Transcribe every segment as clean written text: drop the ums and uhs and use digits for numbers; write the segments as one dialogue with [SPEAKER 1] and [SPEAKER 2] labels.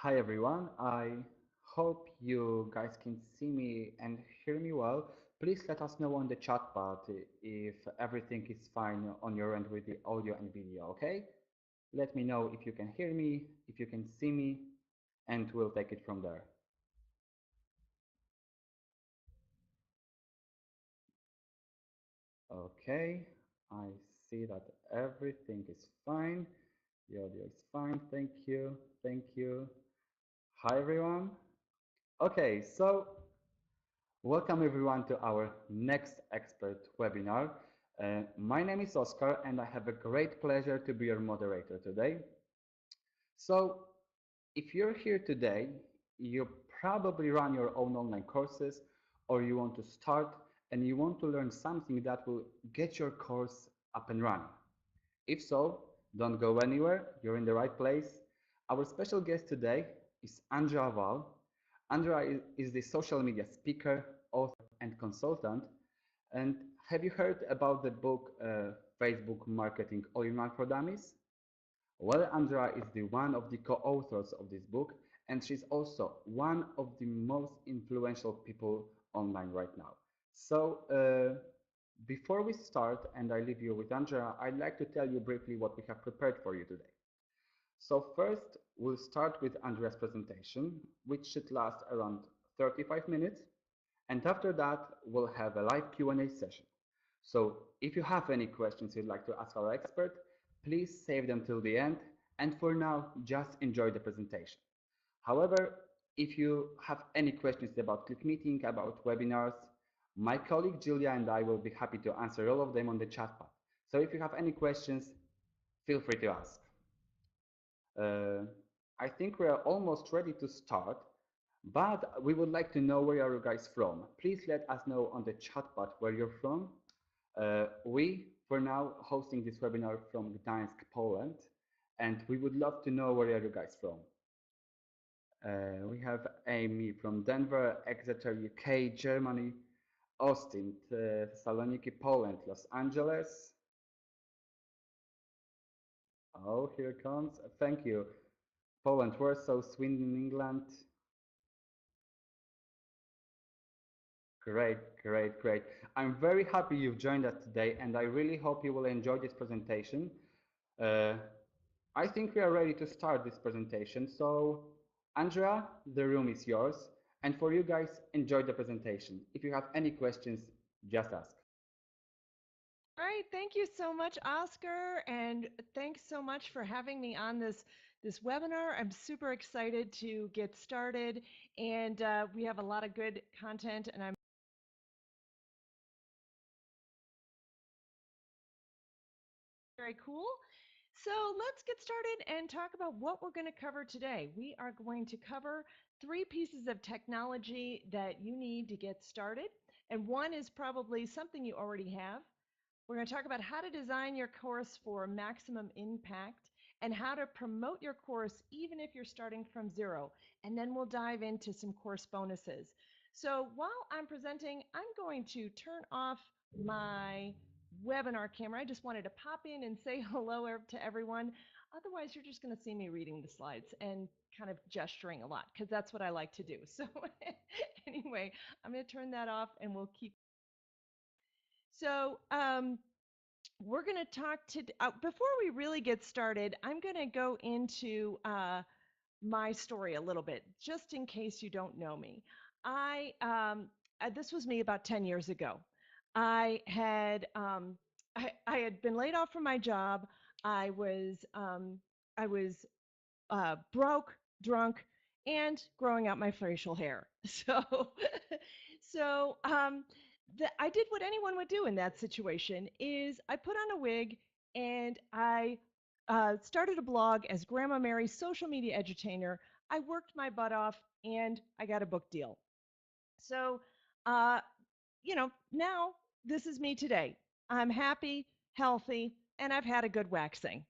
[SPEAKER 1] Hi everyone. I hope you guys can see me and hear me well. Please let us know on the chat part if everything is fine on your end with the audio and video, okay? Let me know if you can hear me, if you can see me, and we'll take it from there. Okay, I see that everything is fine. The audio is fine. Thank you. Thank you. Hi everyone. Okay, so welcome everyone to our next expert webinar. My name is Oscar and I have a great pleasure to be your moderator today. So if you're here today, you probably run your own online courses or you want to start and you want to learn something that will get your course up and running. If so, don't go anywhere, you're in the right place. Our special guest today is Andrea Vahl. Andrea is the social media speaker, author, and consultant. And have you heard about the book Facebook Marketing All-in-One for Dummies? Well, Andrea is the one of the co-authors of this book, and she's also one of the most influential people online right now. So before we start, and I leave you with Andrea, I'd like to tell you briefly what we have prepared for you today. So first, we'll start with Andrea's presentation, which should last around 35 minutes. And after that, we'll have a live Q&A session. So if you have any questions you'd like to ask our expert, please save them till the end. And for now, just enjoy the presentation. However, if you have any questions about ClickMeeting, about webinars, my colleague Julia and I will be happy to answer all of them on the chat pad. So if you have any questions, feel free to ask. I think we are almost ready to start, but we would like to know where are you guys from. Please let us know on the chat pad where you're from. We, for now, hosting this webinar from Gdańsk, Poland, and we would love to know where are you guys from. We have Amy from Denver, Exeter, UK, Germany, Austin, Thessaloniki, Poland, Los Angeles. Oh, here it comes. Thank you. Poland, Warsaw, Sweden, England. Great, great, great. I'm very happy you've joined us today, and I really hope you will enjoy this presentation. I think we are ready to start this presentation. So, Andrea, the room is yours. And for you guys, enjoy the presentation. If you have any questions, just ask.
[SPEAKER 2] All right, thank you so much, Oscar, and thanks so much for having me on this webinar. I'm super excited to get started, and we have a lot of good content, and I'm very cool. So let's get started and talk about what we're going to cover today. We are going to cover three pieces of technology that you need to get started, and one is probably something you already have. We're going to talk about how to design your course for maximum impact and how to promote your course even if you're starting from zero. And then we'll dive into some course bonuses. So while I'm presenting, I'm going to turn off my webinar camera. I just wanted to pop in and say hello to everyone. Otherwise, you're just going to see me reading the slides and kind of gesturing a lot because that's what I like to do. So anyway, I'm going to turn that off and we'll keep. So we're going to talk to, before we really get started, I'm going to go into my story a little bit, just in case you don't know me. This was me about 10 years ago. I had, I had been laid off from my job. I was, I was broke, drunk, and growing out my facial hair. So, so I did what anyone would do in that situation is I put on a wig and I started a blog as Grandma Mary's social media edutainer. I worked my butt off and I got a book deal. So, uh, now this is me today. I'm happy, healthy, and I've had a good waxing.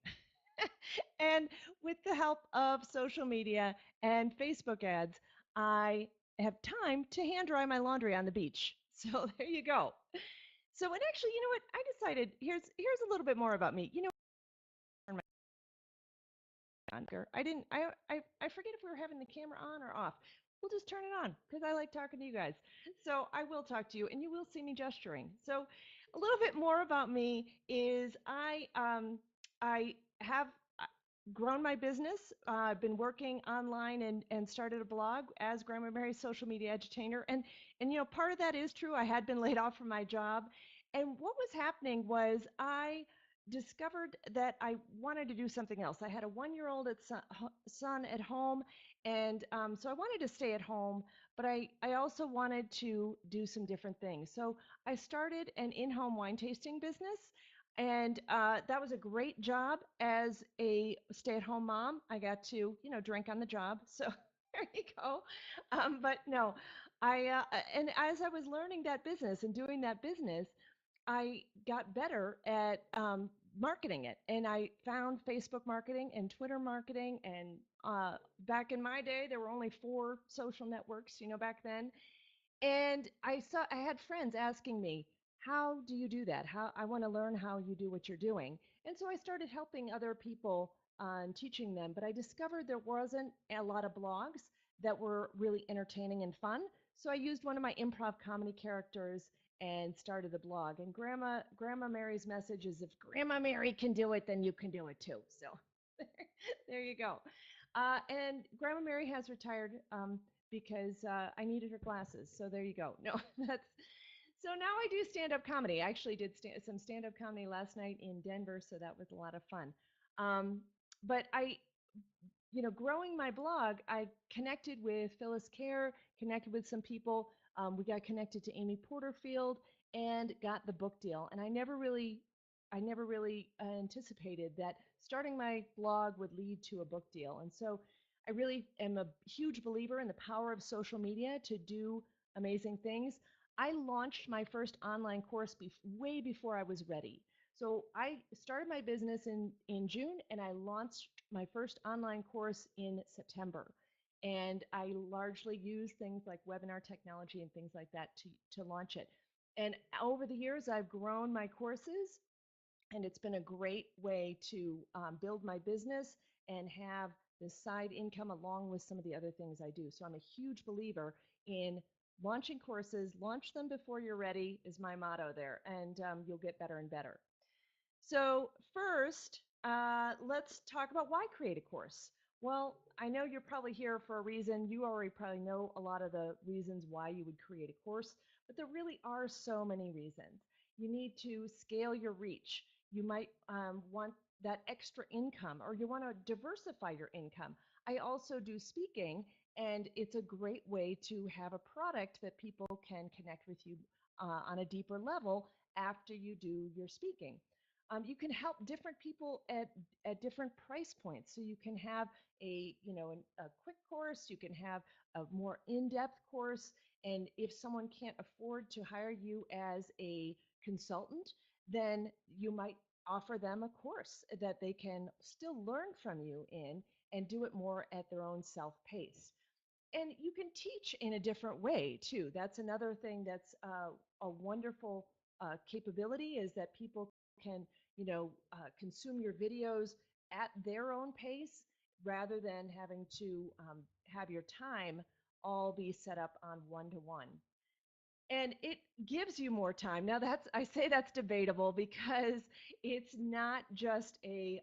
[SPEAKER 2] And with the help of social media and Facebook ads, I have time to hand dry my laundry on the beach. So there you go. So, and actually, you know what? I decided here's a little bit more about me. on. I didn't. I forget if we were having the camera on or off. We'll just turn it on because I like talking to you guys. So I will talk to you, and you will see me gesturing. So a little bit more about me is I have grown my business. I've been working online and started a blog as Grandma Mary's social media edutainer. And part of that is true. I had been laid off from my job. And what was happening was I discovered that I wanted to do something else. I had a 1 year old son at home. And so I wanted to stay at home, but I also wanted to do some different things. So I started an in home wine tasting business. And that was a great job as a stay-at-home mom. I got to, drink on the job. So there you go. But no, and as I was learning that business and doing that business, I got better at marketing it. And I found Facebook marketing and Twitter marketing. And back in my day, there were only 4 social networks, back then. And I had friends asking me, how do you do that? How I want to learn how you do what you're doing. And so I started helping other people and teaching them, but I discovered there wasn't a lot of blogs that were really entertaining and fun. So I used one of my improv comedy characters and started a blog. And Grandma Mary's message is if Grandma Mary can do it, then you can do it too. So there you go. And Grandma Mary has retired because I needed her glasses. So there you go. No, that's so now I do stand up comedy. I actually did some stand up comedy last night in Denver, so that was a lot of fun. Um, but growing my blog, I connected with Phyllis Kerr, connected with some people. We got connected to Amy Porterfield and got the book deal. And I never really anticipated that starting my blog would lead to a book deal. And so I really am a huge believer in the power of social media to do amazing things. I launched my first online course way before I was ready. So I started my business in June and I launched my first online course in September. And I largely use things like webinar technology and things like that to launch it. And over the years, I've grown my courses and it's been a great way to build my business and have this side income along with some of the other things I do. So I'm a huge believer in launching courses. Launch them before you're ready is my motto there, and you'll get better and better. So first, let's talk about why create a course. Well, I know you're probably here for a reason. You already probably know a lot of the reasons why you would create a course, but there really are so many reasons. You need to scale your reach. You might want that extra income, or you want to diversify your income. I also do speaking, and it's a great way to have a product that people can connect with you on a deeper level after you do your speaking. You can help different people at different price points. So you can have a quick course, you can have a more in-depth course, and if someone can't afford to hire you as a consultant, then you might offer them a course that they can still learn from you in and do it more at their own self-pace. And you can teach in a different way too. That's another thing that's a wonderful capability is that people can, consume your videos at their own pace rather than having to have your time all be set up on one-to-one. And it gives you more time. Now I say that's debatable because it's not just a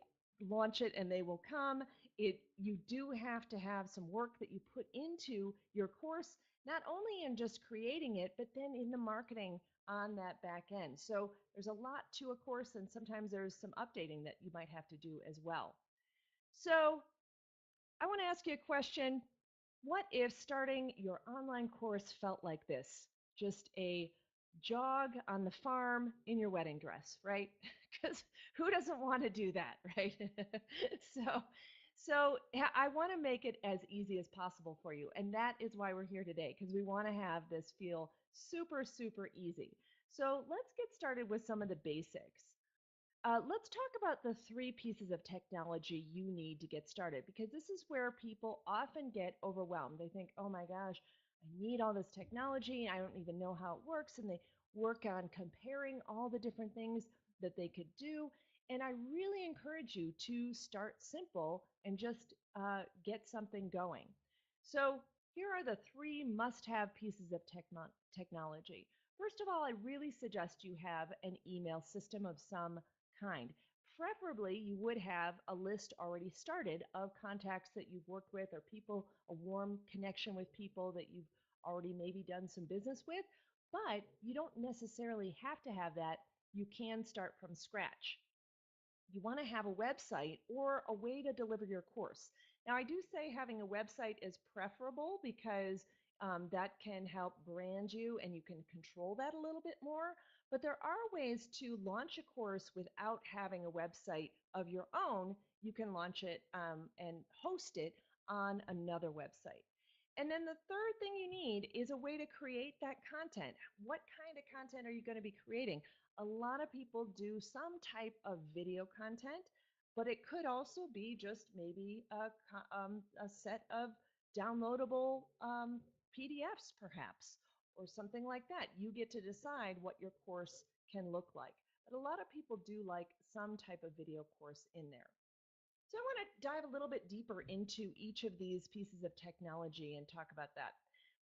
[SPEAKER 2] launch it and they will come. You do have to have some work that you put into your course, not only in just creating it, but then in the marketing on that back end. So there's a lot to a course, and sometimes there's some updating that you might have to do as well. So I want to ask you a question. What if starting your online course felt like this? Just a jog on the farm in your wedding dress, right? Because who doesn't want to do that, right? so, so I want to make it as easy as possible for you. And that is why we're here today, because we want to have this feel super, super easy. So let's get started with some of the basics. Let's talk about the 3 pieces of technology you need to get started because this is where people often get overwhelmed. They think, oh my gosh, I need all this technology. I don't even know how it works. And they work on comparing all the different things that they could do. And I really encourage you to start simple and just get something going. So, here are the three must have pieces of technology. First of all, I really suggest you have an email system of some kind. Preferably, you would have a list already started of contacts that you've worked with or people, a warm connection with people that you've already maybe done some business with. But you don't necessarily have to have that. You can start from scratch. You want to have a website or a way to deliver your course. Now, I do say having a website is preferable because that can help brand you and you can control that a little bit more. But there are ways to launch a course without having a website of your own. You can launch it and host it on another website. And then the third thing you need is a way to create that content. What kind of content are you going to be creating? A lot of people do some type of video content, but it could also be just maybe a set of downloadable PDFs, perhaps, or something like that. You get to decide what your course can look like. But a lot of people do like some type of video course in there. So I want to dive a little bit deeper into each of these pieces of technology and talk about that.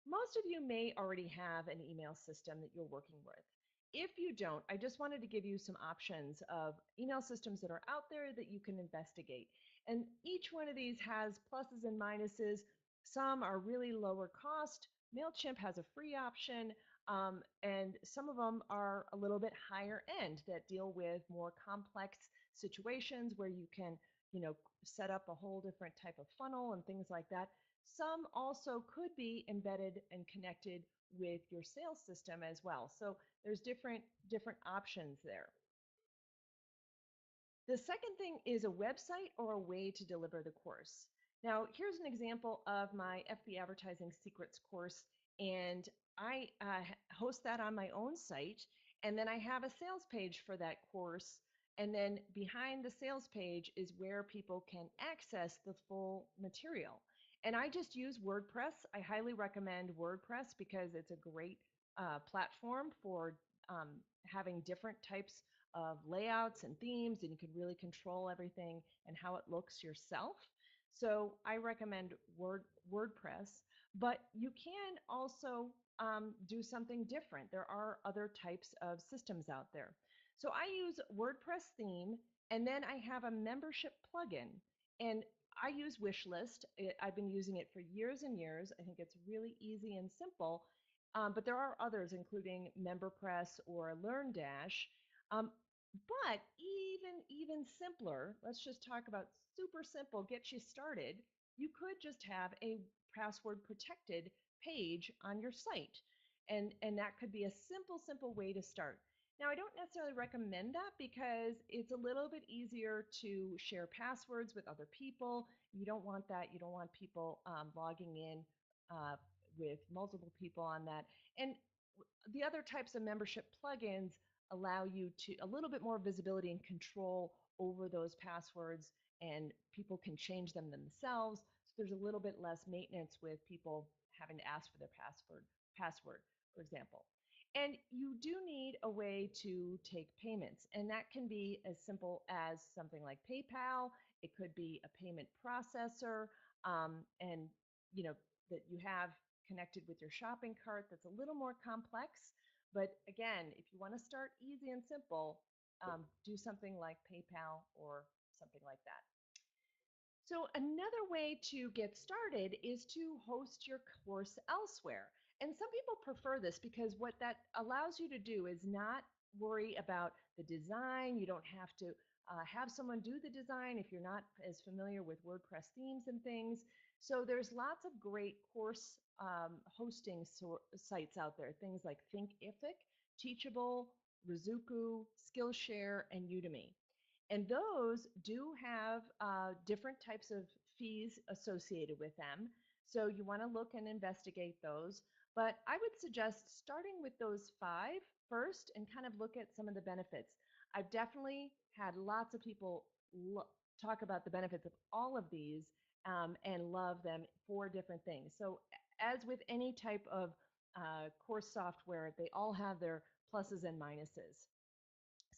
[SPEAKER 2] Most of you may already have an email system that you're working with. If you don't, I just wanted to give you some options of email systems that are out there that you can investigate. And each one of these has pluses and minuses. Some are really lower cost. MailChimp has a free option, and some of them are a little bit higher end that deal with more complex situations where you can set up a whole different type of funnel and things like that. Some also could be embedded and connected with your sales system as well. So there's different options there. The second thing is a website or a way to deliver the course. Now, here's an example of my FB Advertising Secrets course, and I host that on my own site, and then I have a sales page for that course, and then behind the sales page is where people can access the full material. And I just use WordPress. I highly recommend WordPress because it's a great platform for um, having different types of layouts and themes, and you can really control everything and how it looks yourself. So I recommend WordPress, but you can also do something different. There are other types of systems out there. So I use WordPress theme, and then I have a membership plugin, and I use Wishlist. I've been using it for years and years. I think it's really easy and simple, but there are others, including MemberPress or LearnDash. Um, but even simpler, let's just talk about super simple, get you started. You could just have a password protected page on your site. And that could be a simple way to start. Now, I don't necessarily recommend that because it's a little bit easier to share passwords with other people. You don't want that. You don't want people logging in uh, with multiple people on that. And the other types of membership plugins allow you to a little bit more visibility and control over those passwords, and people can change them themselves. So there's a little bit less maintenance with people having to ask for their password, for example. And you do need a way to take payments, and that can be as simple as something like PayPal. It could be a payment processor, and you know that you have connected with your shopping cart that's a little more complex. But again, if you want to start easy and simple, do something like PayPal or something like that. So another way to get started is to host your course elsewhere. And some people prefer this because what that allows you to do is not worry about the design. You don't have to have someone do the design if you're not as familiar with WordPress themes and things. So there's lots of great course hosting sites out there, things like Thinkific, Teachable, Rizuku, Skillshare, and Udemy. And those do have different types of fees associated with them. So you want to look and investigate those. But I would suggest starting with those five first and kind of look at some of the benefits. I've definitely had lots of people talk about the benefits of all of these and love them for different things. So as with any type of course software, they all have their pluses and minuses.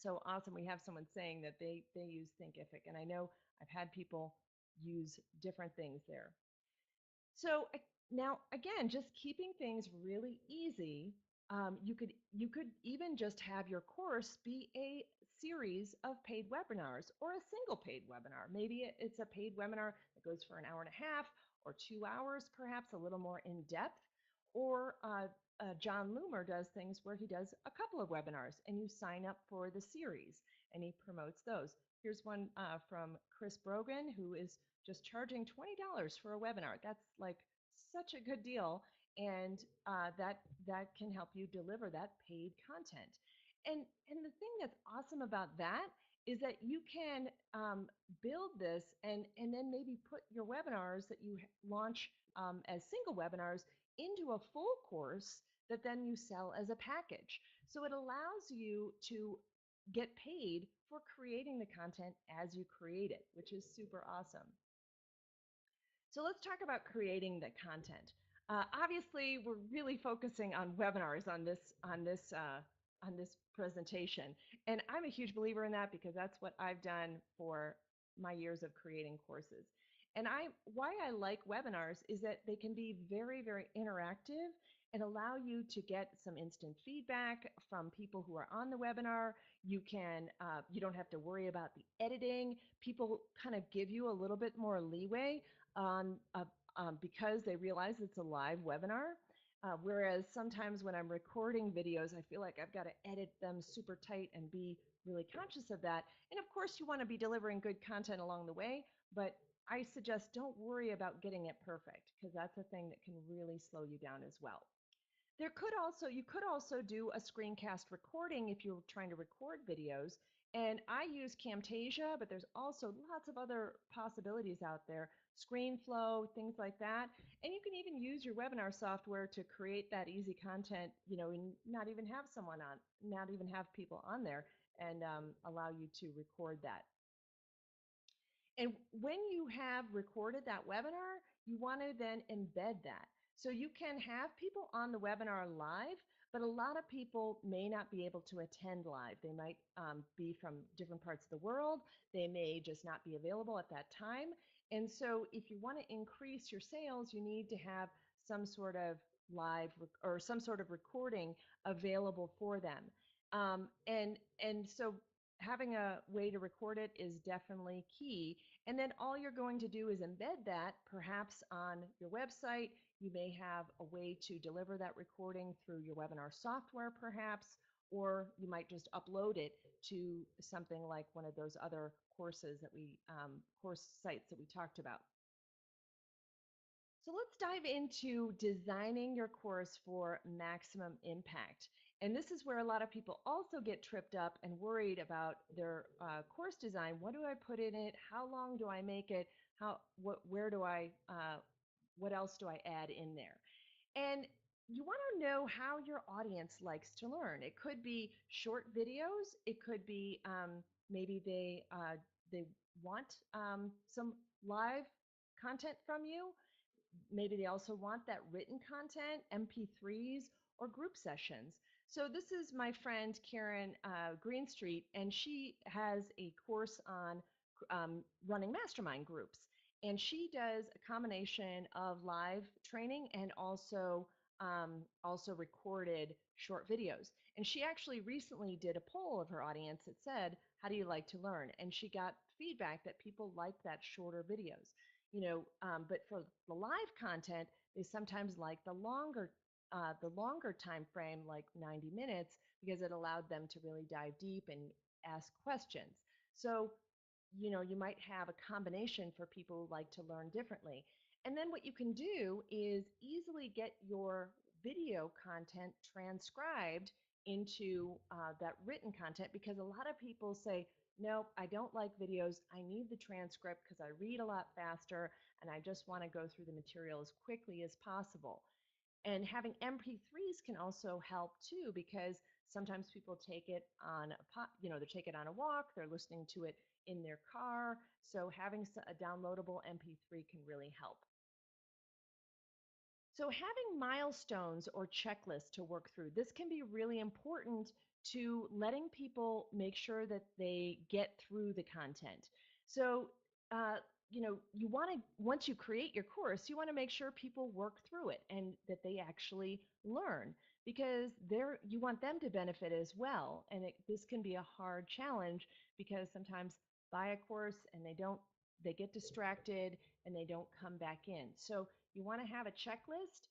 [SPEAKER 2] So awesome. We have someone saying that they use Thinkific, and I know I've had people use different things there. So now again, just keeping things really easy. You could even just have your course be a series of paid webinars or a single paid webinar. Maybe it's a paid webinar that goes for an hour and a half or 2 hours, perhaps a little more in depth. Or John Loomer does things where he does a couple of webinars and you sign up for the series and he promotes those. Here's one from Chris Brogan, who is just charging $20 for a webinar. That's like such a good deal, and that can help you deliver that paid content. And the thing that's awesome about that is that you can build this and then maybe put your webinars that you launch as single webinars into a full course that then you sell as a package. So it allows you to get paid for creating the content as you create it, which is super awesome. So let's talk about creating the content. Obviously, we're really focusing on webinars on this presentation, and I'm a huge believer in that because that's what I've done for my years of creating courses. And why I like webinars is that they can be very, very interactive and allow you to get some instant feedback from people who are on the webinar. You don't have to worry about the editing. People kind of give you a little bit more leeway on because they realize it's a live webinar. Whereas sometimes when I'm recording videos, I feel like I've got to edit them super tight and be really conscious of that. And of course, you want to be delivering good content along the way, but I suggest don't worry about getting it perfect because that's a thing that can really slow you down as well. You could also do a screencast recording if you're trying to record videos. And I use Camtasia, but there's also lots of other possibilities out there, ScreenFlow, things like that. And you can even use your webinar software to create that easy content, and not even have not even have people on there, and allow you to record that. And when you have recorded that webinar, you want to then embed that. So you can have people on the webinar live, but a lot of people may not be able to attend live. They might be from different parts of the world. They may just not be available at that time. And so if you want to increase your sales, you need to have some sort of live or some sort of recording available for them. And so having a way to record it is definitely key. And then all you're going to do is embed that perhaps on your website. You may have a way to deliver that recording through your webinar software, perhaps, or you might just upload it to something like one of those other courses course sites that we talked about. So let's dive into designing your course for maximum impact. And this is where a lot of people also get tripped up and worried about their course design. What do I put in it? How long do I make it? What else do I add in there? And you want to know how your audience likes to learn. It could be short videos. It could be maybe they want some live content from you. Maybe they also want that written content, MP3s, or group sessions. So this is my friend Karen Greenstreet, and she has a course on running mastermind groups. And she does a combination of live training and also recorded short videos. And she actually recently did a poll of her audience that said, "How do you like to learn?" And she got feedback that people like that shorter videos. But for the live content, they sometimes like the longer time frame, like 90 minutes, because it allowed them to really dive deep and ask questions. So, you might have a combination for people who like to learn differently. And then what you can do is easily get your video content transcribed into that written content, because a lot of people say, nope, I don't like videos. I need the transcript because I read a lot faster and I just want to go through the material as quickly as possible. And having MP3s can also help too, because sometimes people take it on they take it on a walk, they're listening to it in their car. So having a downloadable MP3 can really help. So having milestones or checklists to work through, this can be really important to letting people make sure that they get through the content. So, uh, you want to, once you create your course, you want to make sure people work through it and that they actually learn because you want them to benefit as well. And this can be a hard challenge because sometimes buy a course and they get distracted and they don't come back in. So you want to have a checklist.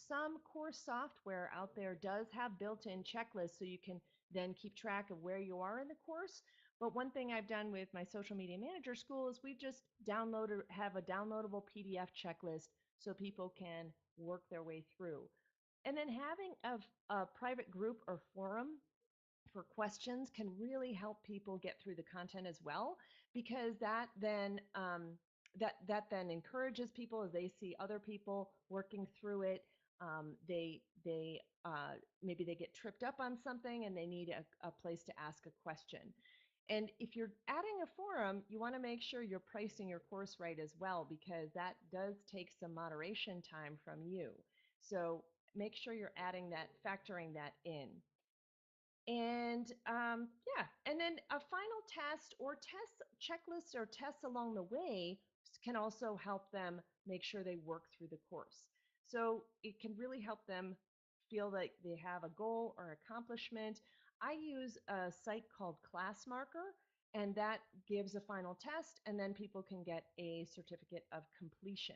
[SPEAKER 2] Some course software out there does have built-in checklists so you can then keep track of where you are in the course. But one thing I've done with my social media manager school is we've just have a downloadable PDF checklist so people can work their way through. And then having a private group or forum for questions can really help people get through the content as well, because that then encourages people as they see other people working through it. Maybe they get tripped up on something and they need a place to ask a question. And if you're adding a forum, you want to make sure you're pricing your course right as well, because that does take some moderation time from you. So make sure you're factoring that in. And yeah, and then a final test or test checklists or tests along the way can also help them make sure they work through the course. So it can really help them feel like they have a goal or accomplishment. I use a site called Classmarker, and that gives a final test, and then people can get a certificate of completion.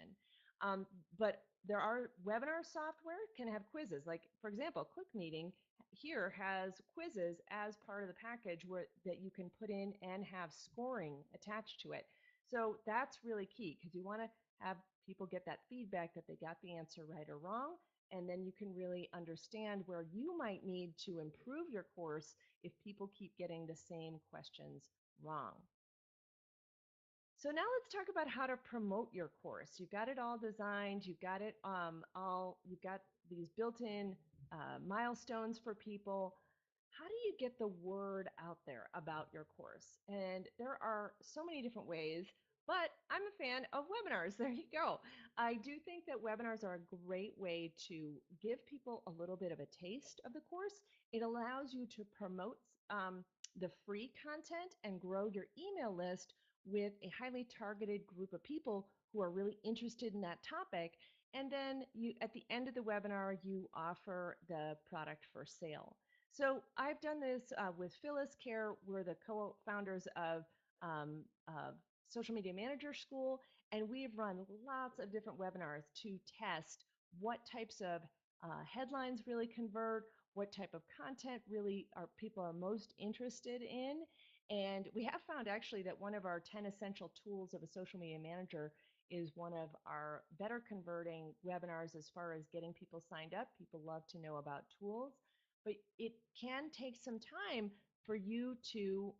[SPEAKER 2] But there are webinar software can have quizzes. Like for example, ClickMeeting here has quizzes as part of the package that you can put in and have scoring attached to it. So that's really key because you want to have people get that feedback that they got the answer right or wrong. And then you can really understand where you might need to improve your course if people keep getting the same questions wrong. So now let's talk about how to promote your course. You've got it all designed. You've got these built-in milestones for people. How do you get the word out there about your course? And there are so many different ways, but I'm a fan of webinars. There you go. I do think that webinars are a great way to give people a little bit of a taste of the course. It allows you to promote the free content and grow your email list with a highly targeted group of people who are really interested in that topic. And then at the end of the webinar, you offer the product for sale. So I've done this with Phyllis Care. We're the co-founders of Social Media Manager School, and we've run lots of different webinars to test what types of headlines really convert, what type of content really people are most interested in. And we have found actually that one of our 10 essential tools of a social media manager is one of our better converting webinars as far as getting people signed up. People love to know about tools, but it can take some time for you to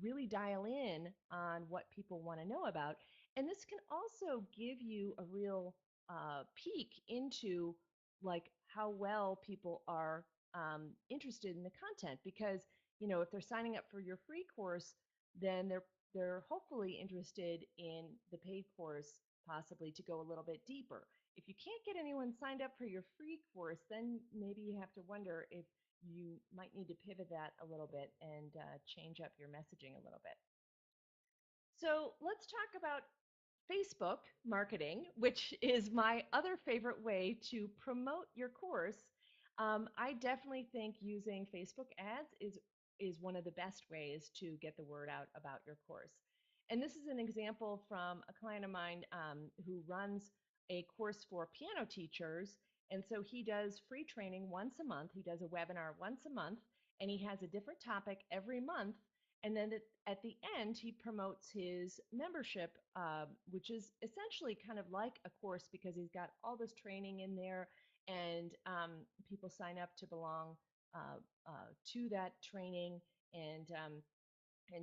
[SPEAKER 2] really dial in on what people want to know about. And this can also give you a real peek into like how well people are interested in the content, because if they're signing up for your free course, then they're hopefully interested in the paid course, possibly to go a little bit deeper. If you can't get anyone signed up for your free course, then maybe you have to wonder if you might need to pivot that a little bit and change up your messaging a little bit. So let's talk about Facebook marketing, which is my other favorite way to promote your course. I definitely think using Facebook ads is one of the best ways to get the word out about your course. And this is an example from a client of mine who runs a course for piano teachers. And so he does free training once a month. He does a webinar once a month, and he has a different topic every month. And then at the end, he promotes his membership, which is essentially kind of like a course because he's got all this training in there, and people sign up to belong to that training. And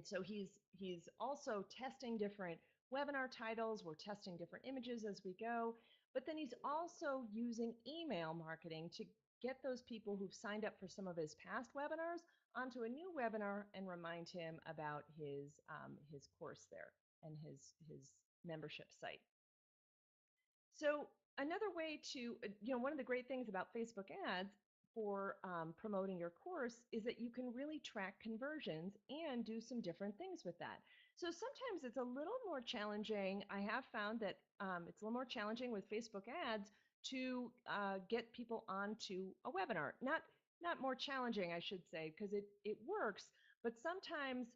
[SPEAKER 2] so he's also testing different webinar titles. We're testing different images as we go. But then he's also using email marketing to get those people who've signed up for some of his past webinars onto a new webinar and remind him about his course there and his membership site. So another way to, one of the great things about Facebook ads for promoting your course is that you can really track conversions and do some different things with that. So sometimes it's a little more challenging. I have found that it's a little more challenging with Facebook ads to get people onto a webinar. Not more challenging, I should say, because it works, but sometimes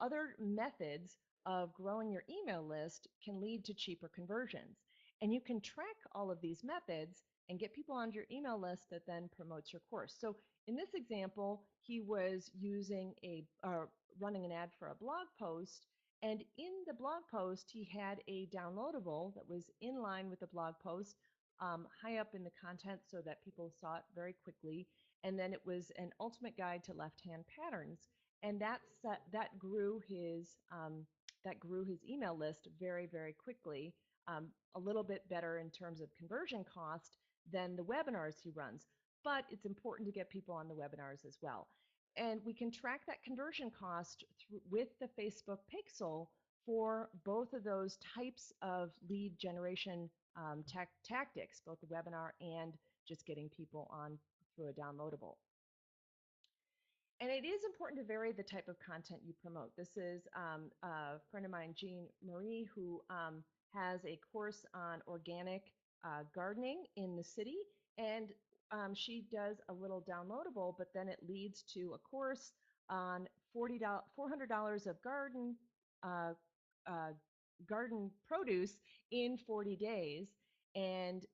[SPEAKER 2] other methods of growing your email list can lead to cheaper conversions. And you can track all of these methods and get people on your email list that then promotes your course. So in this example, he was using running an ad for a blog post. And in the blog post, he had a downloadable that was in line with the blog post, high up in the content so that people saw it very quickly. And then it was an ultimate guide to left-hand patterns. And that grew his email list very, very quickly, a little bit better in terms of conversion cost than the webinars he runs. But it's important to get people on the webinars as well. And we can track that conversion cost with the Facebook Pixel for both of those types of lead generation tactics, both the webinar and just getting people on through a downloadable. And it is important to vary the type of content you promote. This is a friend of mine, Jean Marie, who has a course on organic gardening in the city. And she does a little downloadable, but then it leads to a course on $400 of uh, uh, garden produce in 40 days. And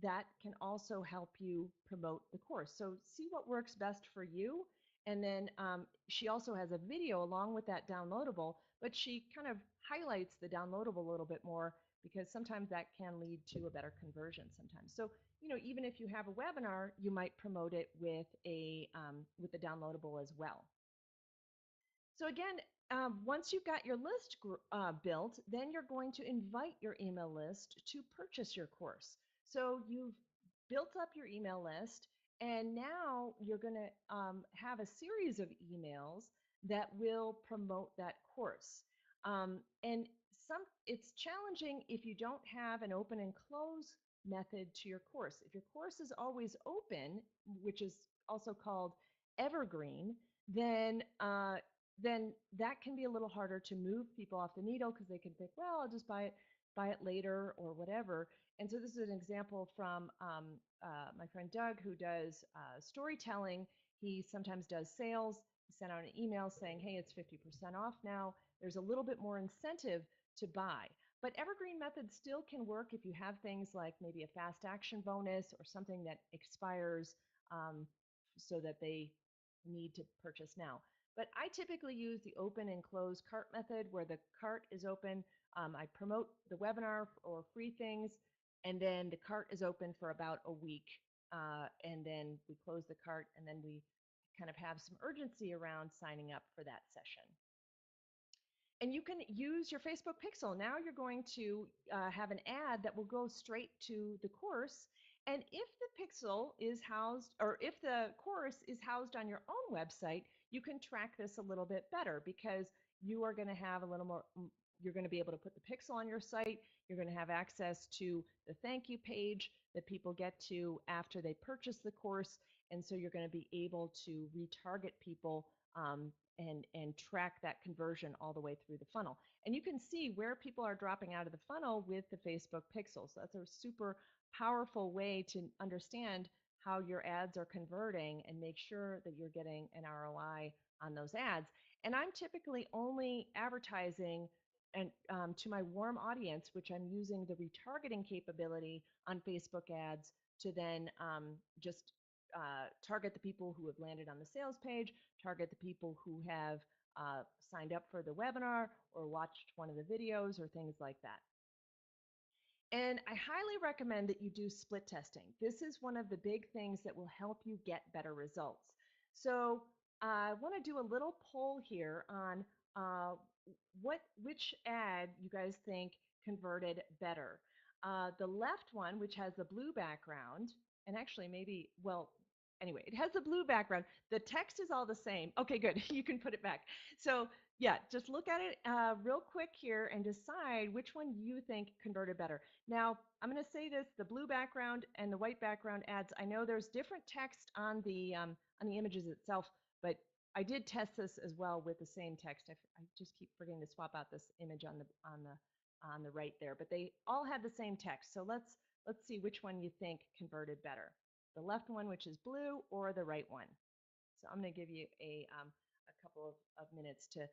[SPEAKER 2] that can also help you promote the course. So see what works best for you. And then she also has a video along with that downloadable, but she kind of highlights the downloadable a little bit more because sometimes that can lead to a better conversion sometimes. So, even if you have a webinar, you might promote it with the downloadable as well. So again, once you've got your list built, then you're going to invite your email list to purchase your course. So you've built up your email list, and now you're going to have a series of emails that will promote that course. And it's challenging if you don't have an open and close method to your course. If your course is always open, which is also called evergreen, then that can be a little harder to move people off the needle because they can think, well, I'll just buy it later or whatever. And so this is an example from my friend Doug, who does storytelling. He sometimes does sales. He sent out an email saying, hey, it's 50% off now. There's a little bit more incentive to buy. But evergreen methods still can work if you have things like maybe a fast action bonus or something that expires so that they need to purchase now. But I typically use the open and close cart method where the cart is open. I promote the webinar or free things, and then the cart is open for about a week. And then we close the cart, and then we kind of have some urgency around signing up for that session. And you can use your Facebook Pixel. Now you're going to have an ad that will go straight to the course. And if the Pixel is housed, or if the course is housed on your own website, you can track this a little bit better because you are going to have a little more, you're going to be able to put the Pixel on your site. You're going to have access to the thank you page that people get to after they purchase the course. And so you're going to be able to retarget people and track that conversion all the way through the funnel. And you can see where people are dropping out of the funnel with the Facebook Pixel. So that's a super powerful way to understand how your ads are converting and make sure that you're getting an ROI on those ads. And I'm typically only advertising and to my warm audience, which I'm using the retargeting capability on Facebook ads to then just target the people who have landed on the sales page, target the people who have signed up for the webinar or watched one of the videos or things like that. And I highly recommend that you do split testing. This is one of the big things that will help you get better results. So I want to do a little poll here on which ad you guys think converted better. The left one, which has the blue background, and actually maybe, well, Anyway, it has a blue background. The text is all the same. Okay, good. You can put it back. So yeah, just look at it real quick here and decide which one you think converted better. Now, I'm going to say this: the blue background and the white background ads. I know there's different text on the images itself, but I did test this as well with the same text. I just keep forgetting to swap out this image on the right there, but they all had the same text. So let's see which one you think converted better: the left one, which is blue, or the right one. So I'm going to give you a couple of minutes to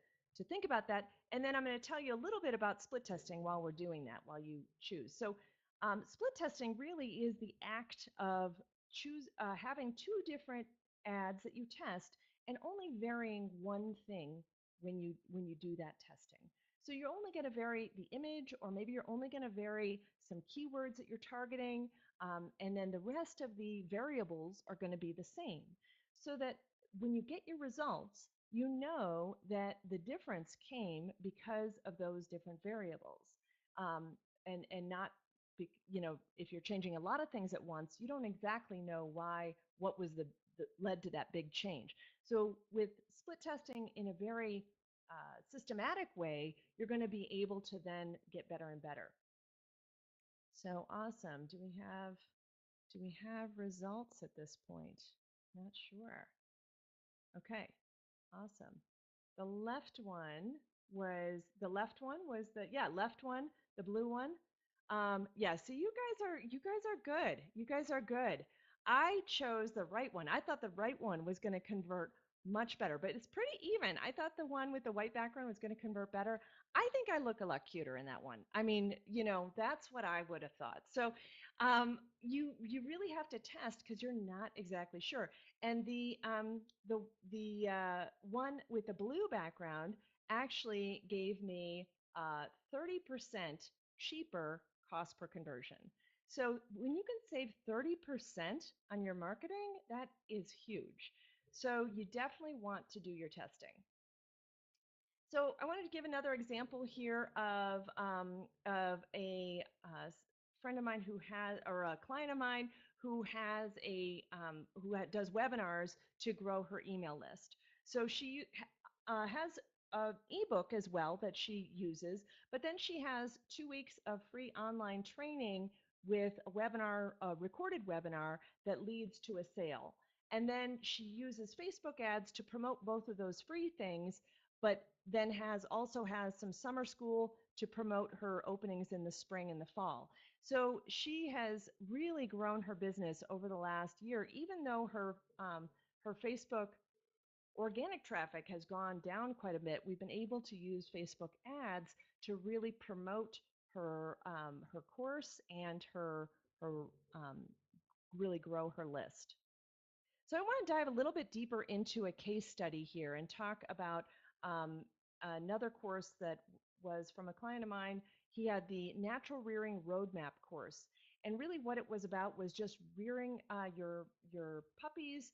[SPEAKER 2] think about that. And then I'm going to tell you a little bit about split testing while we're doing that, while you choose. So split testing really is the act of having two different ads that you test and only varying one thing when you do that testing. So you're only going to vary the image, or maybe you're only going to vary some keywords that you're targeting, and then the rest of the variables are going to be the same. So that when you get your results, you know that the difference came because of those different variables. And not, if you're changing a lot of things at once, you don't exactly know what was the led to that big change. So with split testing in a very systematic way, you're going to be able to then get better and better. So awesome. Do we have results at this point? Not sure. Okay, awesome. The left one, the blue one. Yeah, so you guys are good. You guys are good. I chose the right one. I thought the right one was going to convert much better, but it's pretty even. I thought the one with the white background was going to convert better. I think I look a lot cuter in that one. I mean, that's what I would have thought. So, you really have to test because you're not exactly sure. And the one with the blue background actually gave me 30% cheaper cost per conversion. So when you can save 30% on your marketing, that is huge. So you definitely want to do your testing. So I wanted to give another example here of a friend of mine who has, or a client of mine who has does webinars to grow her email list. So she has an ebook as well that she uses, but then she has 2 weeks of free online training with a recorded webinar that leads to a sale. And then she uses Facebook ads to promote both of those free things, but then also has some summer school to promote her openings in the spring and the fall. So she has really grown her business over the last year, even though her Facebook organic traffic has gone down quite a bit. We've been able to use Facebook ads to really promote her course and her um, really grow her list. So I want to dive a little bit deeper into a case study here and talk about um, another course that was from a client of mine. He had the Natural Rearing Roadmap course, and really what it was about was just rearing your puppies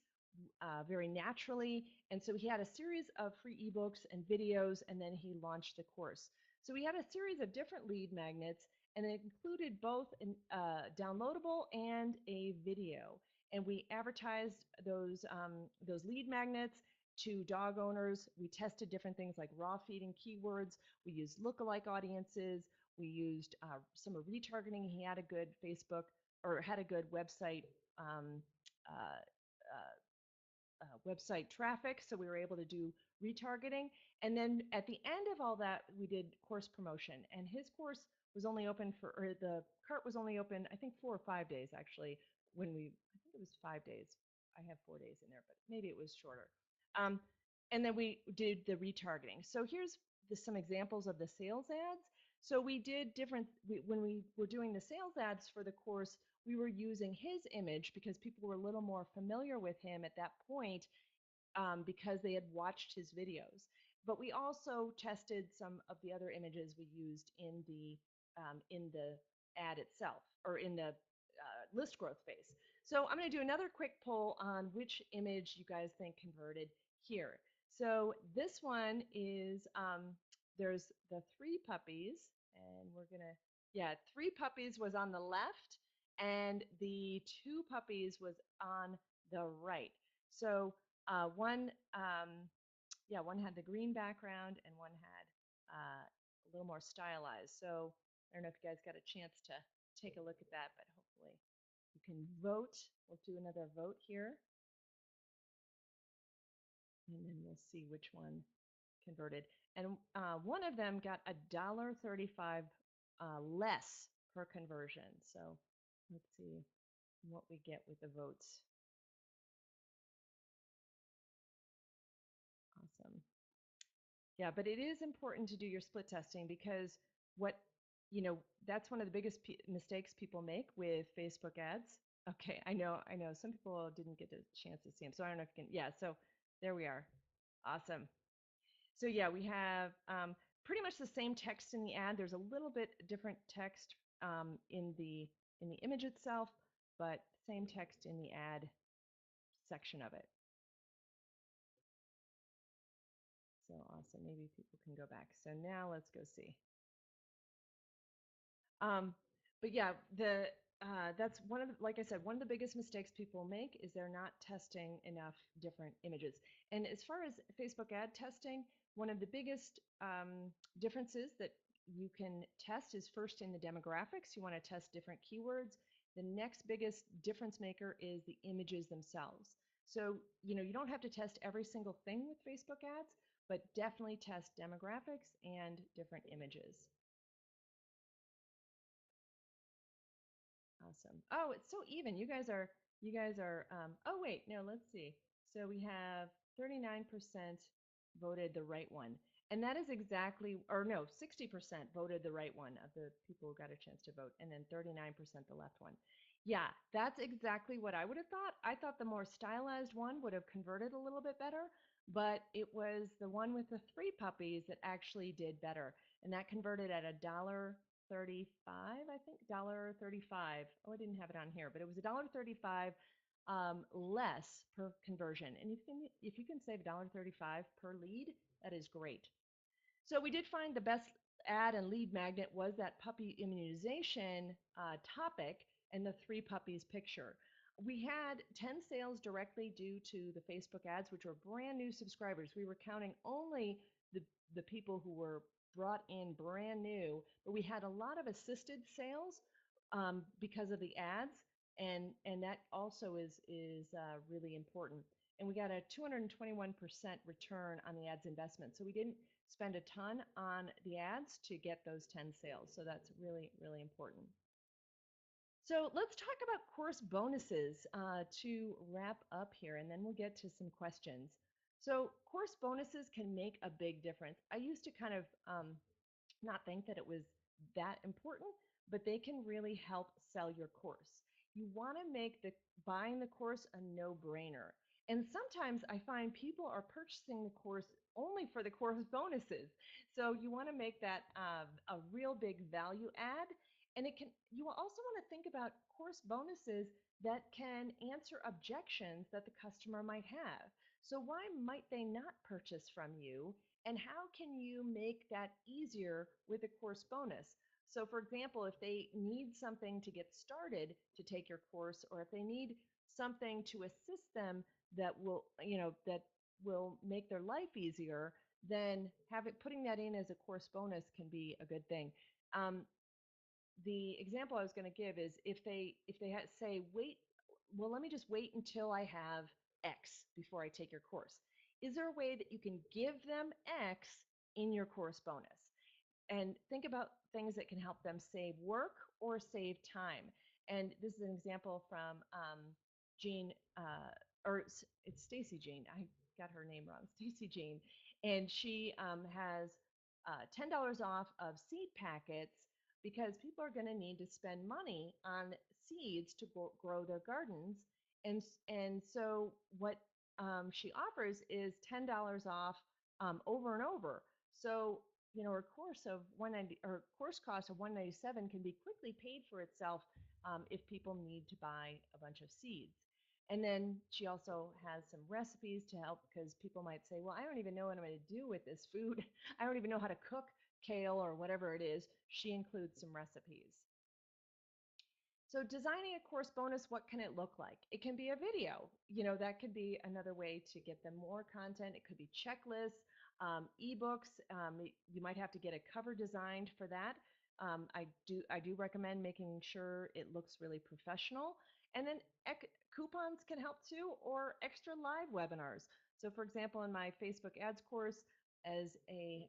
[SPEAKER 2] very naturally. And so he had a series of free ebooks and videos, and then he launched the course. So we had a series of different lead magnets, and it included both a downloadable and a video. And we advertised those lead magnets to dog owners. We tested different things like raw feeding keywords. We used lookalike audiences. We used some retargeting. He had a good Facebook, or had a good website uh, website traffic, so we were able to do retargeting. And then at the end of all that, we did course promotion. And his course was only open or the cart was only open, I think 4 or 5 days actually. I think it was 5 days. I have 4 days in there, but maybe it was shorter. Um, and then we did the retargeting. So here's some examples of the sales ads. So we did when we were doing the sales ads for the course, we were using his image because people were a little more familiar with him at that point, because they had watched his videos. But we also tested some of the other images we used in the ad itself, or in the list growth phase. So I'm going to do another quick poll on which image you guys think converted here. So this one is there's the three puppies, and we're gonna, yeah, three puppies was on the left, and the two puppies was on the right. So one, yeah, one had the green background and one had a little more stylized. So I don't know if you guys got a chance to take a look at that, but hopefully you can vote. We'll do another vote here, and then we'll see which one converted. And one of them got $1.35 less per conversion. So let's see what we get with the votes. Awesome. Yeah, but it is important to do your split testing because what, that's one of the biggest mistakes people make with Facebook ads. Okay, I know. Some people didn't get a chance to see them, so I don't know if you can. Yeah, so there we are. Awesome. So yeah, we have pretty much the same text in the ad. There's a little bit different text in the image itself, but same text in the ad section of it. So awesome. Maybe people can go back. So now let's go see. Um, but yeah, that's one of the, like I said, one of the biggest mistakes people make is they're not testing enough different images. And as far as Facebook ad testing, one of the biggest differences that you can test is first in the demographics. You want to test different keywords. The next biggest difference maker is the images themselves. So, you don't have to test every single thing with Facebook ads, but definitely test demographics and different images. Awesome. Oh, it's so even. Oh, wait, no, let's see. So we have 39% voted the right one. And that is exactly, or no, 60% voted the right one of the people who got a chance to vote, and then 39% the left one. Yeah, that's exactly what I would have thought. I thought the more stylized one would have converted a little bit better, but it was the one with the three puppies that actually did better. And that converted at $1.35, I think, $1.35. Oh, I didn't have it on here, but it was $1.35 less per conversion. And if you can save $1.35 per lead, that is great. So we did find the best ad and lead magnet was that puppy immunization topic and the three puppies picture. We had 10 sales directly due to the Facebook ads, which were brand new subscribers. We were counting only the people who were brought in brand new, but we had a lot of assisted sales because of the ads, and that also is really important. And we got a 221% return on the ads investment. So we didn't spend a ton on the ads to get those 10 sales. So that's really, really important. So let's talk about course bonuses to wrap up here, and then we'll get to some questions. So course bonuses can make a big difference. I used to kind of not think that it was that important, but they can really help sell your course. You want to make the buying the course a no-brainer. And sometimes I find people are purchasing the course only for the course bonuses. So you want to make that a real big value add. And you also want to think about course bonuses that can answer objections that the customer might have. So why might they not purchase from you? And how can you make that easier with a course bonus? So for example, if they need something to get started to take your course, or if they need something to assist them that will make their life easier, then putting that in as a course bonus can be a good thing. The example I was going to give is if they say, wait, well, let me just wait until I have X before I take your course. Is there a way that you can give them X in your course bonus? And think about things that can help them save work or save time. And this is an example from Jean, or it's Stacy Jean. I got her name wrong, Stacy Jean. And she has $10 off of seed packets because people are going to need to spend money on seeds to grow their gardens. And so what she offers is $10 off over and over. So her course of 190 or course cost of 197 can be quickly paid for itself if people need to buy a bunch of seeds. And then she also has some recipes to help, because people might say, well, I don't even know what I'm going to do with this food. I don't even know how to cook kale or whatever it is. She includes some recipes. So designing a course bonus, what can it look like? It can be a video. That could be another way to get them more content. It could be checklists, ebooks. You might have to get a cover designed for that. I do recommend making sure it looks really professional. And then coupons can help too, or extra live webinars. So for example, in my Facebook ads course, as an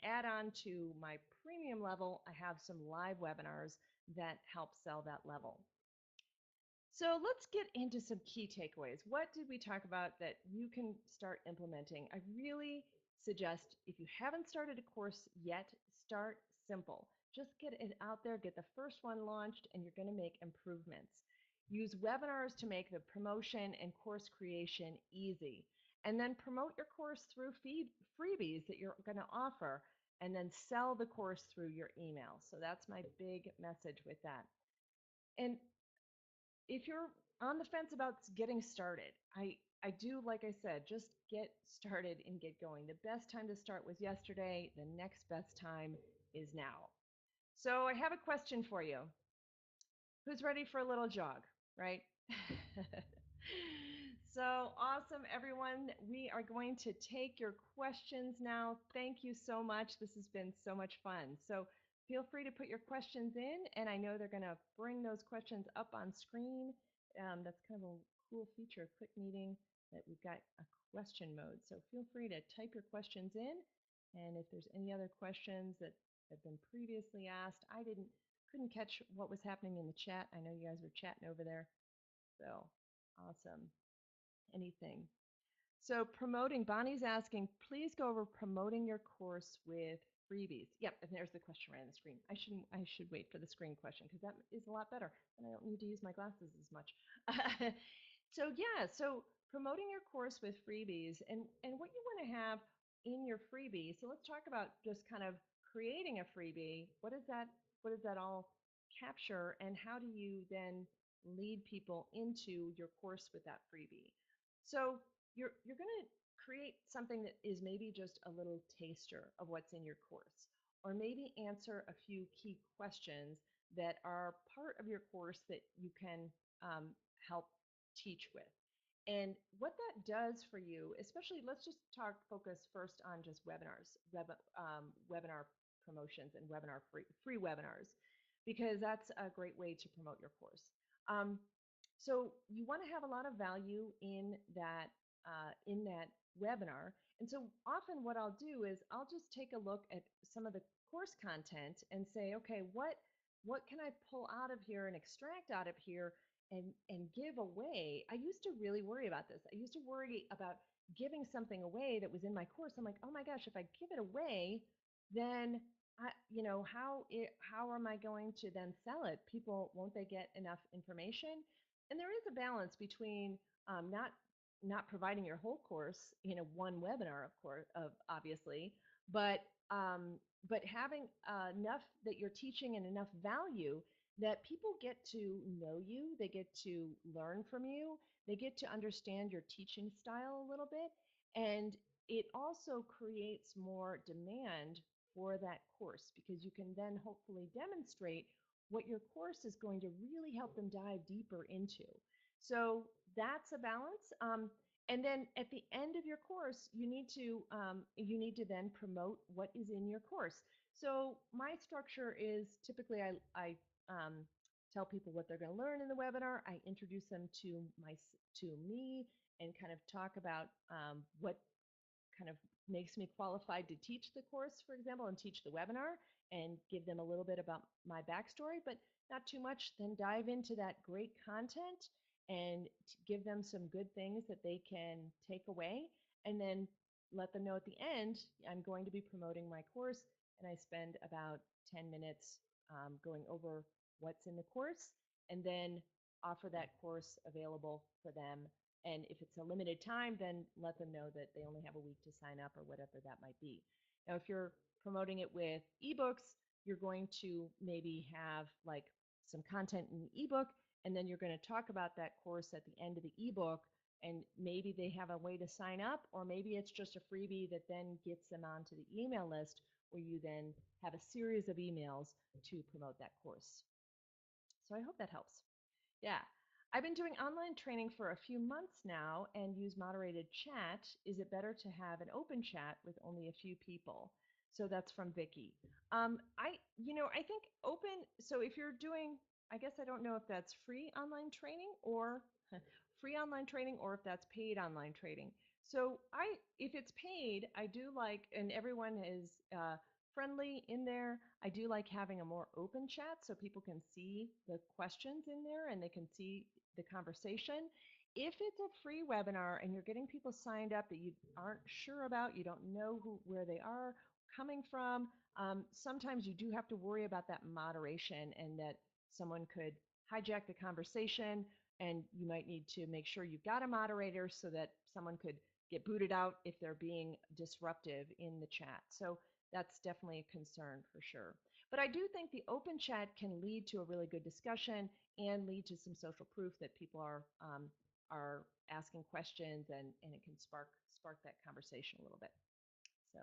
[SPEAKER 2] add-on to my premium level, I have some live webinars that help sell that level. So let's get into some key takeaways. What did we talk about that you can start implementing? I really suggest, if you haven't started a course yet, start simple. Just get it out there, get the first one launched, and you're going to make improvements. Use webinars to make the promotion and course creation easy. And then promote your course through freebies that you're going to offer, and then sell the course through your email. So that's my big message with that. And if you're on the fence about getting started, I do, like I said, just get started and get going. The best time to start was yesterday. The next best time is now. So I have a question for you. Who's ready for a little jog, right? So awesome, everyone. We are going to take your questions now. Thank you so much. This has been so much fun. So feel free to put your questions in, and I know they're going to bring those questions up on screen. That's kind of a cool feature of ClickMeeting, that we've got a question mode. So feel free to type your questions in, and if there's any other questions that have been previously asked, couldn't catch what was happening in the chat. I know you guys were chatting over there. So awesome. Anything. So promoting, Bonnie's asking, please go over promoting your course with freebies. Yep, and there's the question right on the screen. I should wait for the screen question, because that is a lot better, and I don't need to use my glasses as much. So yeah, so promoting your course with freebies, and what you want to have in your freebie. So let's talk about just kind of creating a freebie. What does that all capture, and how do you then lead people into your course with that freebie? So you're going to create something that is maybe just a little taster of what's in your course, or maybe answer a few key questions that are part of your course that you can help teach with. And what that does for you, especially, let's just focus first on just webinar promotions and free webinars, because that's a great way to promote your course. So you want to have a lot of value in that webinar. And so often what I'll do is I'll just take a look at some of the course content and say, okay, what can I pull out of here and extract out of here and give away? I used to really worry about this. I used to worry about giving something away that was in my course. I'm like, oh my gosh, if I give it away, then how am I going to then sell it? People, won't they get enough information? And there is a balance between not providing your whole course in a one webinar, of course, obviously, but having enough that you're teaching and enough value that people get to know you, they get to learn from you, they get to understand your teaching style a little bit, and it also creates more demand for that course, because you can then hopefully demonstrate what your course is going to really help them dive deeper into. So that's a balance. And then at the end of your course, you need to then promote what is in your course. So my structure is, typically I tell people what they're going to learn in the webinar. I introduce them to me, and kind of talk about what kind of makes me qualified to teach the course, for example, and teach the webinar, and give them a little bit about my backstory, but not too much. Then dive into that great content and give them some good things that they can take away, and then let them know at the end, I'm going to be promoting my course, and I spend about 10 minutes going over what's in the course, and then offer that course available for them. And if it's a limited time, then let them know that they only have a week to sign up, or whatever that might be. Now, if you're promoting it with ebooks, you're going to maybe have like some content in the ebook, and then you're going to talk about that course at the end of the ebook, and maybe they have a way to sign up, or maybe it's just a freebie that then gets them onto the email list, where you then have a series of emails to promote that course. So I hope that helps. Yeah. I've been doing online training for a few months now and use moderated chat. Is it better to have an open chat with only a few people? So that's from Vicky. I think open, so if you're doing, I guess I don't know if that's free online training or free online training or if that's paid online training. So if it's paid, I do like, and everyone is friendly in there. I do like having a more open chat so people can see the questions in there and they can see the conversation. If it's a free webinar and you're getting people signed up that you aren't sure about, you don't know where they are coming from, sometimes you do have to worry about that moderation and that someone could hijack the conversation, and you might need to make sure you've got a moderator so that someone could get booted out if they're being disruptive in the chat. So that's definitely a concern for sure. But I do think the open chat can lead to a really good discussion and lead to some social proof that people are asking questions, and it can spark that conversation a little bit. So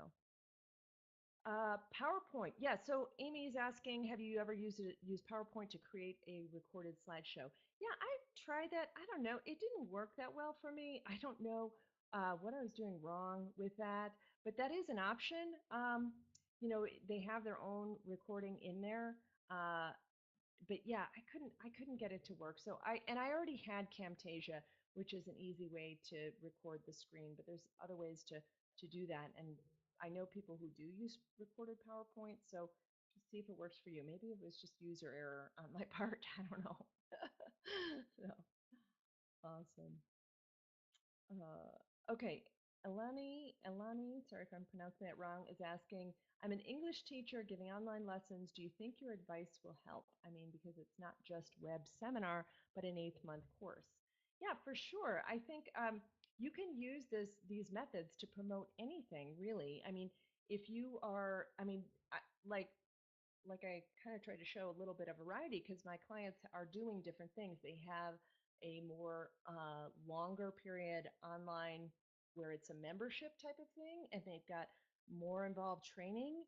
[SPEAKER 2] PowerPoint. Yeah, so Amy is asking, have you ever used PowerPoint to create a recorded slideshow? Yeah, I tried that. I don't know. It didn't work that well for me. I don't know what I was doing wrong with that, but that is an option. They have their own recording in there. But yeah, I couldn't get it to work. So I already had Camtasia, which is an easy way to record the screen, but there's other ways to do that. And I know people who do use recorded PowerPoint, so just see if it works for you. Maybe it was just user error on my part. I don't know. So awesome. Okay, Elani, sorry if I'm pronouncing that wrong, is asking, I'm an English teacher giving online lessons. Do you think your advice will help? I mean, because it's not just web seminar, but an 8th month course. Yeah, for sure. I think you can use these methods to promote anything, really. I mean, if you are, I mean, I, like I kind of try to show a little bit of variety because my clients are doing different things. They have a more longer period online where it's a membership type of thing, and they've got more involved training,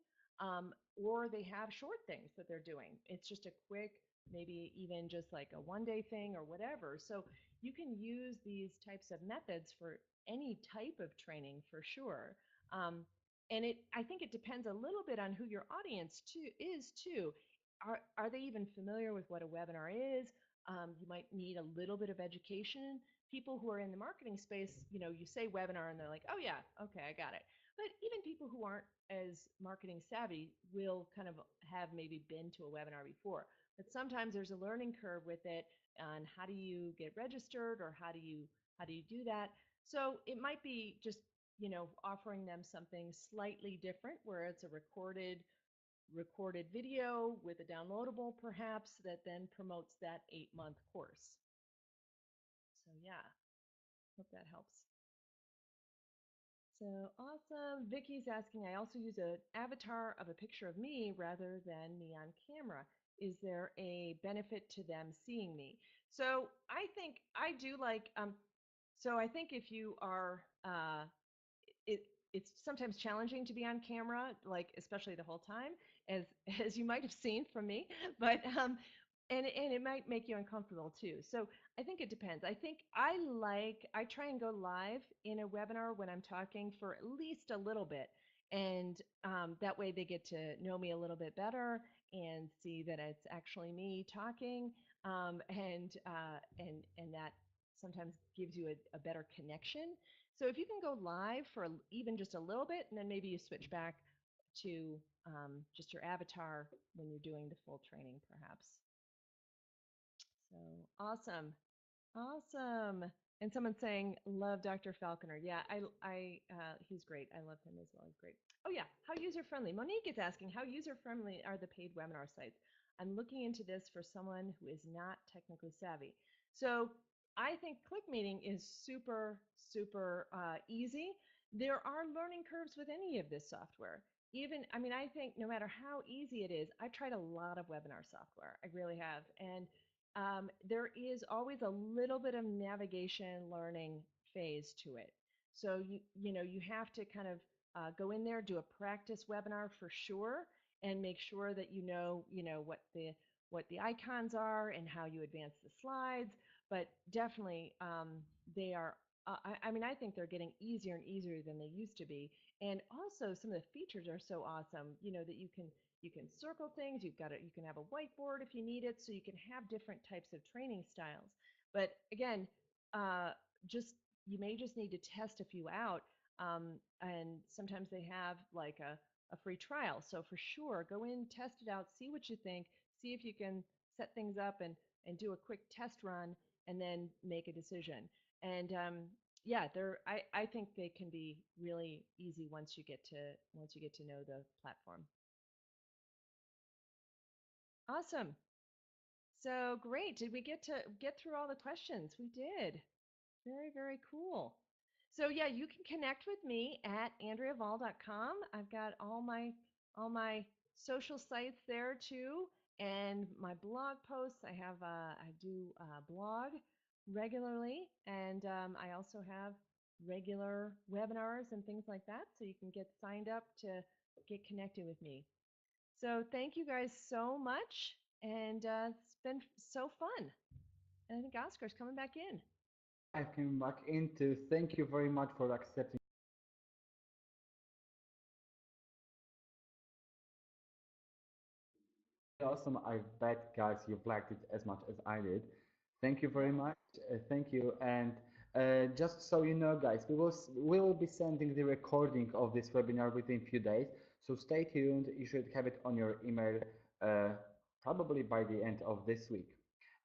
[SPEAKER 2] or they have short things that they're doing. It's just a quick, maybe even just like a 1 day thing or whatever. So you can use these types of methods for any type of training for sure. And I think it depends a little bit on who your audience is too. Are they even familiar with what a webinar is? You might need a little bit of education. People who are in the marketing space, you say webinar and they're like, oh yeah, okay, I got it. But even people who aren't as marketing savvy will kind of have maybe been to a webinar before. But sometimes there's a learning curve with it on how do you get registered or how do you do that. So it might be just offering them something slightly different where it's a recorded video with a downloadable perhaps that then promotes that 8-month course. So yeah, hope that helps. So awesome. Vicky's asking, I also use an avatar of a picture of me rather than me on camera. Is there a benefit to them seeing me? So I think I do like, so I think if you are it it's sometimes challenging to be on camera, like especially the whole time, as as you might have seen from me. But and it might make you uncomfortable too. So I think it depends. I think I try and go live in a webinar when I'm talking for at least a little bit, and that way they get to know me a little bit better and see that it's actually me talking, and that sometimes gives you a better connection. So if you can go live for even just a little bit, and then maybe you switch back to just your avatar when you're doing the full training, perhaps. So awesome, awesome. And someone's saying, love Dr. Falconer. Yeah, he's great. I love him as well. He's great. Oh yeah, how user friendly? Monique is asking, how user friendly are the paid webinar sites? I'm looking into this for someone who is not technically savvy. So I think ClickMeeting is super, super easy. There are learning curves with any of this software. I mean, I think no matter how easy it is, I've tried a lot of webinar software. I really have. And there is always a little bit of navigation learning phase to it. So you have to kind of go in there, do a practice webinar for sure, and make sure that you know what the icons are and how you advance the slides. But definitely, they are. I mean, I think they're getting easier and easier than they used to be. And also, some of the features are so awesome. You know that you can circle things. You can have a whiteboard if you need it, so you can have different types of training styles. But again, uh, just you may just need to test a few out. And sometimes they have like a free trial. So for sure, go in, test it out, see what you think, see if you can set things up and do a quick test run and then make a decision. And yeah, I think they can be really easy once you get to know the platform. Awesome. So great. Did we get through all the questions? We did. Very, very cool. So yeah, you can connect with me at andreavahl.com. I've got all my social sites there too, and my blog posts. I do blog regularly, and I also have regular webinars and things like that. So you can get signed up to get connected with me. So thank you guys so much, and it's been so fun. And I think Oscar's coming back in.
[SPEAKER 1] I came back into. Thank you very much for accepting. Awesome. I bet, guys, you've liked it as much as I did. Thank you very
[SPEAKER 2] Yep.
[SPEAKER 1] much. Thank you. And just so you know, guys, we will be sending the recording of this webinar within a few days. So stay tuned. You should have it on your email uh, probably by the end of this week.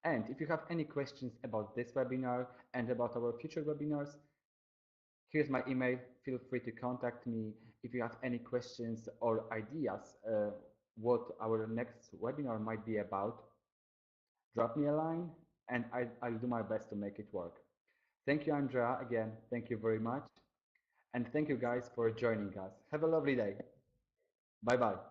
[SPEAKER 1] And if you have any questions about this webinar and about our future webinars, here's my email. Feel free to contact me if you have any questions or ideas what our next webinar might be about. Drop me a line and I'll do my best to make it work. Thank you, Andrea. Again, thank you very much. And thank you guys for joining us. Have a lovely day. Bye bye.